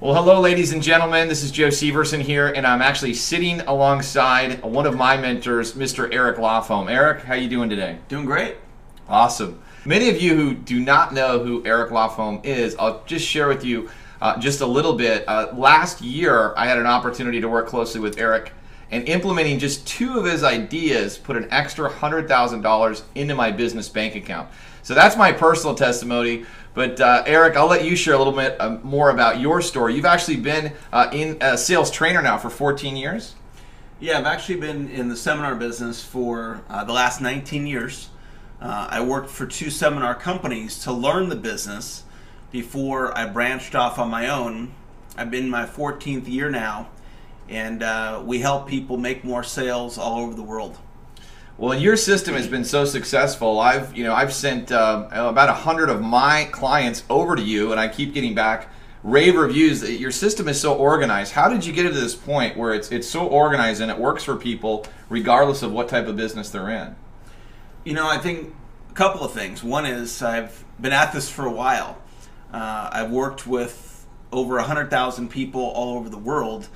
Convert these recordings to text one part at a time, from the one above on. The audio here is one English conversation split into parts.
Well, hello, ladies and gentlemen. This is Joe Severson here, and I'm actually sitting alongside one of my mentors, Mr. Eric Lofholm. Eric, how you doing today? Doing great. Awesome. Many of you who do not know who Eric Lofholm is, I'll just share with you just a little bit. Last year, I had an opportunity to work closely with Eric, and implementing just two of his ideas put an extra $100,000 into my business bank account. So that's my personal testimony. But Eric, I'll let you share a little bit more about your story. You've actually been in a sales trainer now for 14 years? Yeah, I've actually been in the seminar business for the last 19 years. I worked for two seminar companies to learn the business before I branched off on my own. I've been in my 14th year now, and we help people make more sales all over the world. Well, your system has been so successful. I've sent about 100 of my clients over to you, and I keep getting back rave reviews that your system is so organized. How did you get to this point where it's so organized and it works for people regardless of what type of business they're in? You know, I think a couple of things. One is I've been at this for a while. I've worked with over 100,000 people all over the world,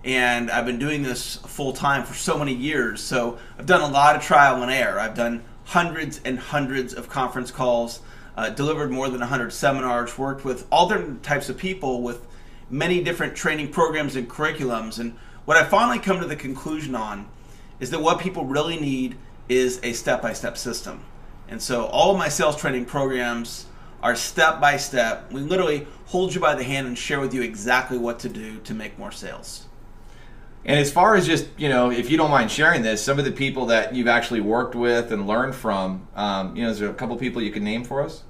and I've been doing this full time for so many years. So I've done a lot of trial and error. I've done hundreds and hundreds of conference calls, delivered more than 100 seminars, worked with all different types of people with many different training programs and curriculums. And what I finally come to the conclusion on is that what people really need is a step-by-step system. And so all of my sales training programs are step-by-step. We literally hold you by the hand and share with you exactly what to do to make more sales. And as far as just, if you don't mind sharing this, some of the people that you've actually worked with and learned from, is there a couple people you can name for us?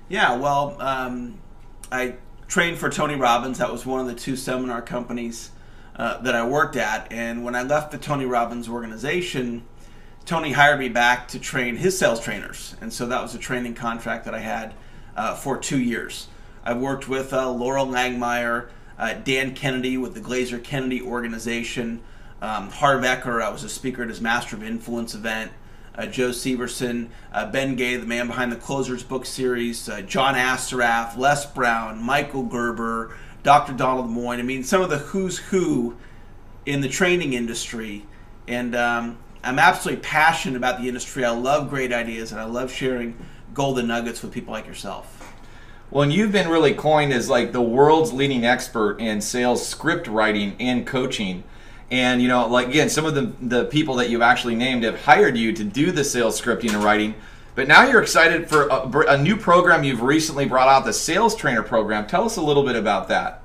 Yeah, well, I trained for Tony Robbins. That was one of the two seminar companies that I worked at. And when I left the Tony Robbins organization, Tony hired me back to train his sales trainers. And so that was a training contract that I had for 2 years. I've worked with Laurel Langmeyer, Dan Kennedy with the Glazer Kennedy organization, Harv Eker, I was a speaker at his Master of Influence event, Joe Severson, Ben Gay, the man behind the Closers book series, John Assaraf, Les Brown, Michael Gerber, Dr. Donald Moyne. I mean, some of the who's who in the training industry. And I'm absolutely passionate about the industry. I love great ideas, and I love sharing golden nuggets with people like yourself. Well, and you've been really coined as like the world's leading expert in sales script writing and coaching. And, again, some of the people that you've actually named have hired you to do the sales scripting and writing. But now you're excited for a new program you've recently brought out, the Sales Trainer Program. Tell us a little bit about that.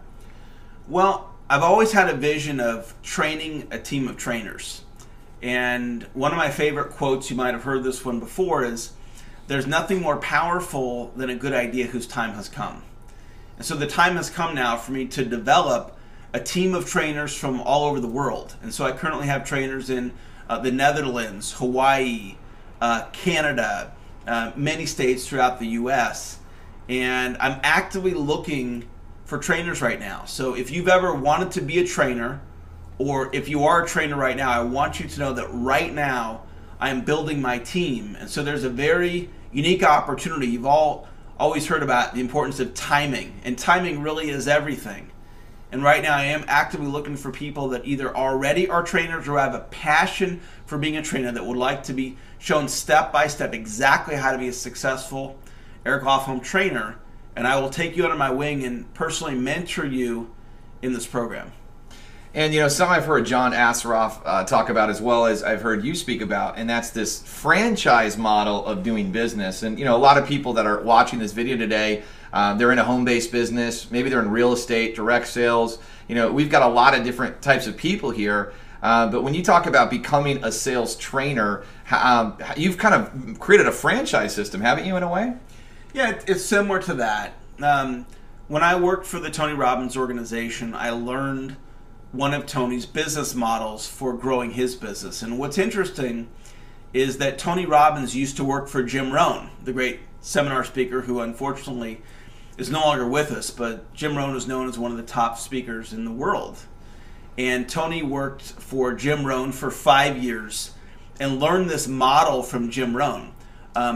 Well, I've always had a vision of training a team of trainers. And one of my favorite quotes, you might have heard this one before, is, "There's nothing more powerful than a good idea whose time has come." And so the time has come now for me to develop a team of trainers from all over the world. And so I currently have trainers in the Netherlands, Hawaii, Canada, many states throughout the US. And I'm actively looking for trainers right now. So if you've ever wanted to be a trainer, or if you are a trainer right now, I want you to know that right now I am building my team. And so there's a very unique opportunity. You've all always heard about the importance of timing, and timing really is everything. And right now I am actively looking for people that either already are trainers or have a passion for being a trainer that would like to be shown step by step exactly how to be a successful Eric Lofholm trainer. And I will take you under my wing and personally mentor you in this program. And some I've heard John Assaraf talk about, as well as I've heard you speak about, and that's this franchise model of doing business. And a lot of people that are watching this video today, they're in a home-based business, maybe they're in real estate, direct sales. We've got a lot of different types of people here. But when you talk about becoming a sales trainer, you've kind of created a franchise system, haven't you, in a way? Yeah, it's similar to that. When I worked for the Tony Robbins organization, I learned one of Tony's business models for growing his business. And what's interesting is that Tony Robbins used to work for Jim Rohn, the great seminar speaker who unfortunately is no longer with us, but Jim Rohn is known as one of the top speakers in the world. And Tony worked for Jim Rohn for 5 years and learned this model from Jim Rohn.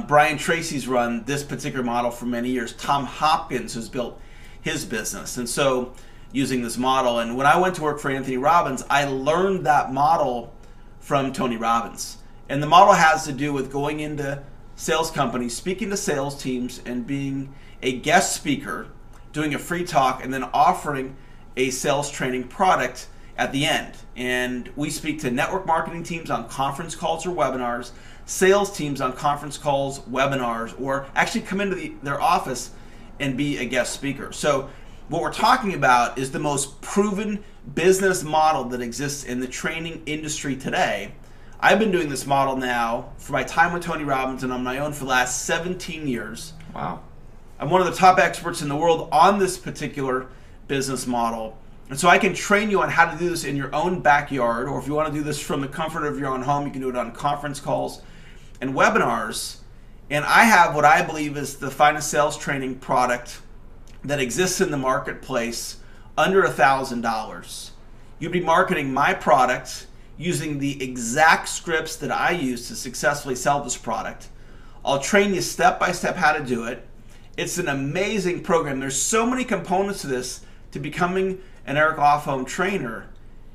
Brian Tracy's run this particular model for many years. Tom Hopkins has built his business. And so using this model. And when I went to work for Anthony Robbins, I learned that model from Tony Robbins. And the model has to do with going into sales companies, speaking to sales teams, and being a guest speaker, doing a free talk, and then offering a sales training product at the end. And we speak to network marketing teams on conference calls or webinars, sales teams on conference calls, webinars, or actually come into their office and be a guest speaker. So what we're talking about is the most proven business model that exists in the training industry today. I've been doing this model now for my time with Tony Robbins and on my own for the last 17 years. Wow. I'm one of the top experts in the world on this particular business model. And so I can train you on how to do this in your own backyard, or if you want to do this from the comfort of your own home, you can do it on conference calls and webinars. And I have what I believe is the finest sales training product that exists in the marketplace under $1,000. You'd be marketing my product using the exact scripts that I use to successfully sell this product. I'll train you step by step how to do it. It's an amazing program. There's so many components to this, to becoming an Eric Lofholm trainer.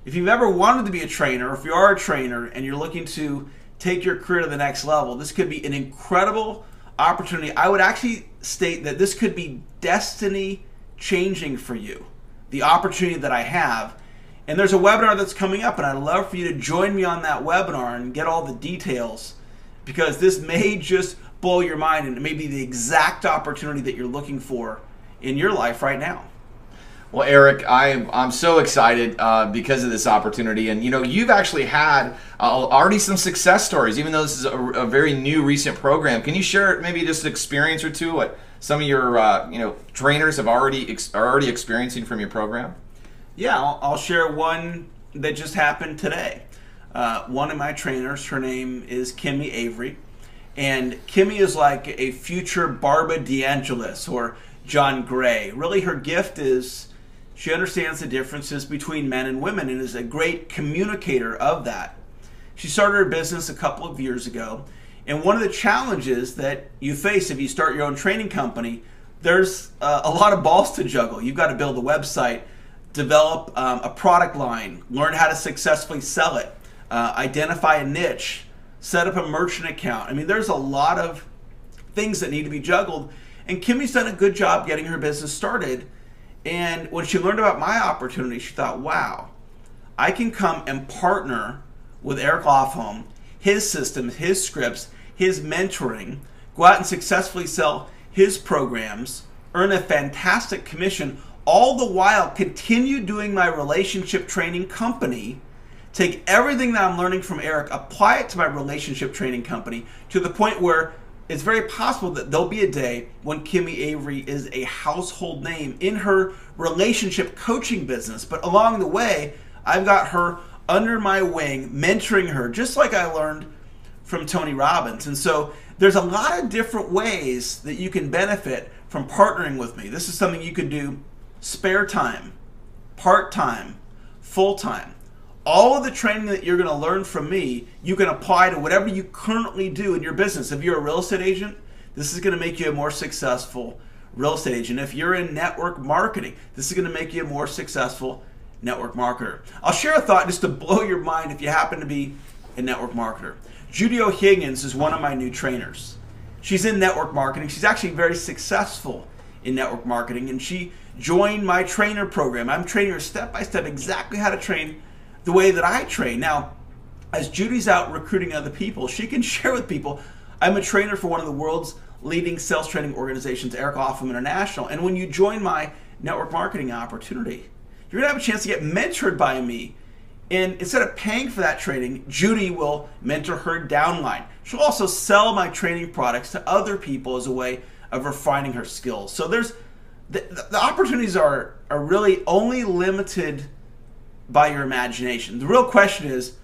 If you've ever wanted to be a trainer, or if you are a trainer and you're looking to take your career to the next level, this could be an incredible opportunity. I would actually state that this could be destiny changing for you, the opportunity that I have. And there's a webinar that's coming up, and I'd love for you to join me on that webinar and get all the details, because this may just blow your mind, and it may be the exact opportunity that you're looking for in your life right now. Well, Eric, I'm so excited because of this opportunity. And, you know, you've actually had already some success stories, even though this is a very new, recent program. Can you share maybe just an experience or two, what some of your trainers have are already experiencing from your program? Yeah, I'll share one that just happened today. One of my trainers, her name is Kimmy Avery. And Kimmy is like a future Barbara DeAngelis or John Gray. Really, her gift is she understands the differences between men and women and is a great communicator of that. She started her business a couple of years ago. And one of the challenges that you face if you start your own training company, there's a lot of balls to juggle. You've got to build a website, develop a product line, learn how to successfully sell it, identify a niche, set up a merchant account. I mean, there's a lot of things that need to be juggled. And Kimmy's done a good job getting her business started. And when she learned about my opportunity, she thought, wow, I can come and partner with Eric Lofholm, his systems, his scripts, his mentoring, go out and successfully sell his programs, earn a fantastic commission, all the while continue doing my relationship training company, take everything that I'm learning from Eric, apply it to my relationship training company to the point where it's very possible that there'll be a day when Kimmy Avery is a household name in her relationship coaching business. But along the way, I've got her under my wing, mentoring her, just like I learned from Tony Robbins. And so there's a lot of different ways that you can benefit from partnering with me. This is something you can do spare time, part-time, full-time. All of the training that you're going to learn from me, you can apply to whatever you currently do in your business. If you're a real estate agent, this is going to make you a more successful real estate agent. If you're in network marketing, this is going to make you a more successful network marketer. I'll share a thought just to blow your mind if you happen to be a network marketer. Judy O'Higgins is one of my new trainers. She's in network marketing. She's actually very successful in network marketing, and she joined my trainer program. I'm training her step by step exactly how to train the way that I train. Now, as Judy's out recruiting other people, she can share with people, I'm a trainer for one of the world's leading sales training organizations, Eric Lofholm International. And when you join my network marketing opportunity, you're going to have a chance to get mentored by me. And instead of paying for that training, Judy will mentor her downline. She'll also sell my training products to other people as a way of refining her skills. So there's the opportunities are really only limited by your imagination. The real question is,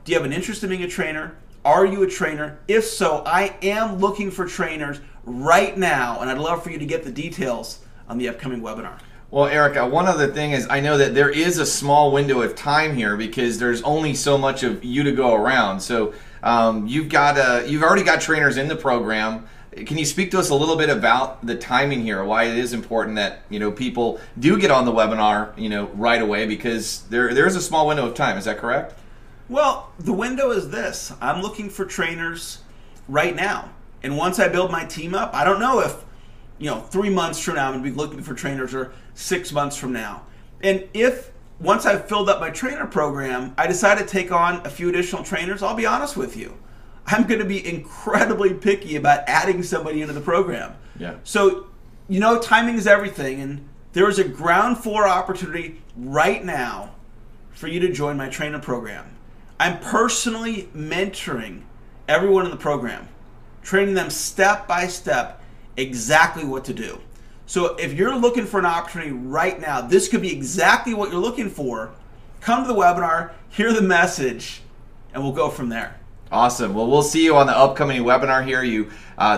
do you have an interest in being a trainer? Are you a trainer? If so, I am looking for trainers right now, and I'd love for you to get the details on the upcoming webinar. Well, Eric, one other thing is I know that there is a small window of time here because there's only so much of you to go around. So you've already got trainers in the program. can you speak to us a little bit about the timing here? Why it is important that people do get on the webinar right away, because there is a small window of time. Is that correct? Well, the window is this. I'm looking for trainers right now, and once I build my team up, I don't know if 3 months from now I'm going to be looking for trainers, or 6 months from now. And if once I've filled up my trainer program, I decide to take on a few additional trainers, I'll be honest with you, I'm going to be incredibly picky about adding somebody into the program. Yeah. So, timing is everything, and there is a ground floor opportunity right now for you to join my trainer program. I'm personally mentoring everyone in the program, training them step by step exactly what to do. So if you're looking for an opportunity right now, this could be exactly what you're looking for. Come to the webinar, hear the message, and we'll go from there. Awesome. Well, we'll see you on the upcoming webinar here.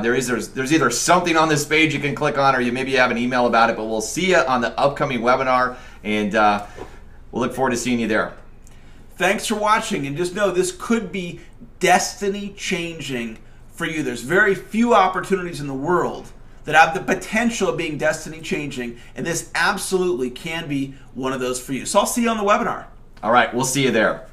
There's either something on this page you can click on, or maybe you have an email about it, but we'll see you on the upcoming webinar, and we'll look forward to seeing you there. Thanks for watching, and just know this could be destiny changing for you. There's very few opportunities in the world that have the potential of being destiny changing, and this absolutely can be one of those for you. So I'll see you on the webinar. All right, we'll see you there.